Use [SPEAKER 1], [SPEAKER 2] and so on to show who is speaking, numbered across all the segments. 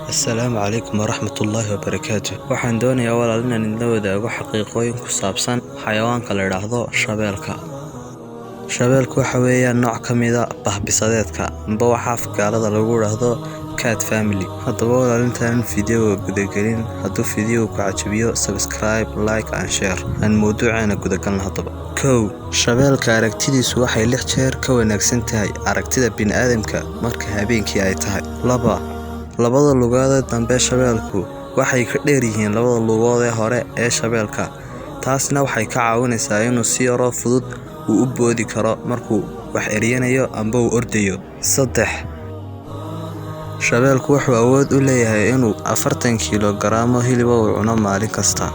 [SPEAKER 1] Asalaamu calaykum waraxmatullaahi wabarakaatuh. Waxaan doonayaa walaal inaan idinla wadaago xaqiiqooyin ku saabsan xayawaanka la yidhaahdo shabeelka. Shabeelku waxa weeyaan nooc ka mid ah bahbisadeedka amba waxa afgaalada lagu yidhaahdo cat family. Haddaba walaal intaan fiidiyowga gudagelin, hadduu fiidiyowga ku cajabiyo subscribe, like and share. Aan mawduuceena gudagalno haddaba. Shabeelka aragtidiisu waxay 6 jeer ka wanaagsan tahay aragtida bini'aadamka marka habeenkii ay tahay. Labada lugood ee dambe shabeelku waxay ka dheer yihiin labada lugood ee hore ee shabeelka. Taasna waxay ka caawinaysaa inuu si yar oo fudud u boodi karo markuu wax eryanayo amba uu ordayo. Shabeelku wuxuu awood u leeyahay inuu 40 kiilogaraam hilib uu cuno maalin kasta.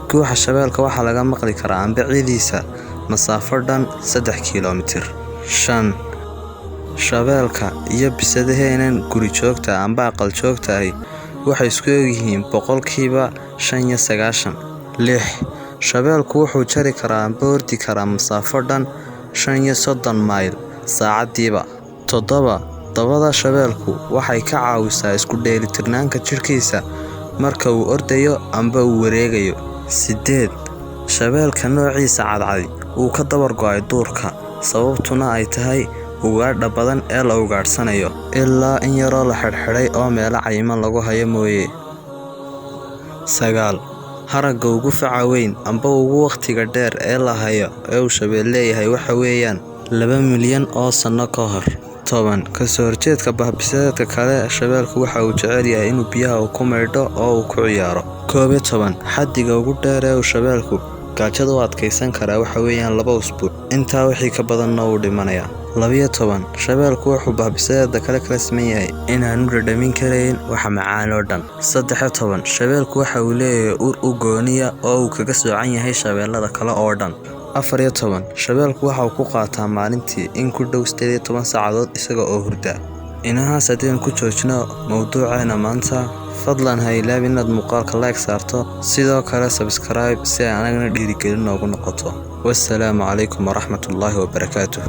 [SPEAKER 1] Guuxa shabeelka waxaa laga maqli karaa ambicidiisa masaafo dhan 3 kiiloomitir. Shabeelka iyo bisadaheenan guri joogta amba aqal joogta ah waxay isku yihiin boqolkiiba 95. Shabeelku wuxuu jari karaa amba ordi karaa masaafo dhan 35 mayl saacadiiba. Dabada shabeelku waxay ka caawisaa isku dheelitirnaanta jirkiisa marka uu ordayo amba uu wareegayo. Shabeelka noociisa cadcadi uu ka dabar go'ay duurka, sababtuna ay tahay ugaadha badan ee la ugaadhsanayo ilaa in yaroo la xidhxidhay oo meelo cayiman lagu hayo mooye. Haragga ugu faca weyn amba ugu waqtiga dheer ee la hayo ee uu shabeel leeyahay waxa weeyaan 2 milyan oo sano ka hor. Kasoo horjeedka bahbisadeedka kale, shabeelku waxa uu jecel yahay inuu biyaha ku maydho oo uu ku ciyaaro. Xaddiga ugu dheer ee uu shabeelku gaajada u adkaysan karaa waxa weeyaan 2 usbuuc. Intaa wixii ka badanna wuu dhimanayaa. Shabeelku wuxuu bahbisadeedka kale kala siman yahay inaanu dhadhamin karayn wax macaan oo dhan. Shabeelku waxa uu leeyahay ur u gooniya oo uu kaga soocan yahay shabeellada kale oo dhan. Shabeelku waxa uu ku qaataa maalintii in ku dhow 18 saacadood isaga oo hurda. Inahaas haddii ku joojino mawduuceena maanta, fadlan ha ilaawin inaad muuqaalka like saarto, sidoo kale subscribe si ay anagana dhiirigelin noogu noqoto. Wassalaamu calaykum waraxmatullaahi wabarakaatuh.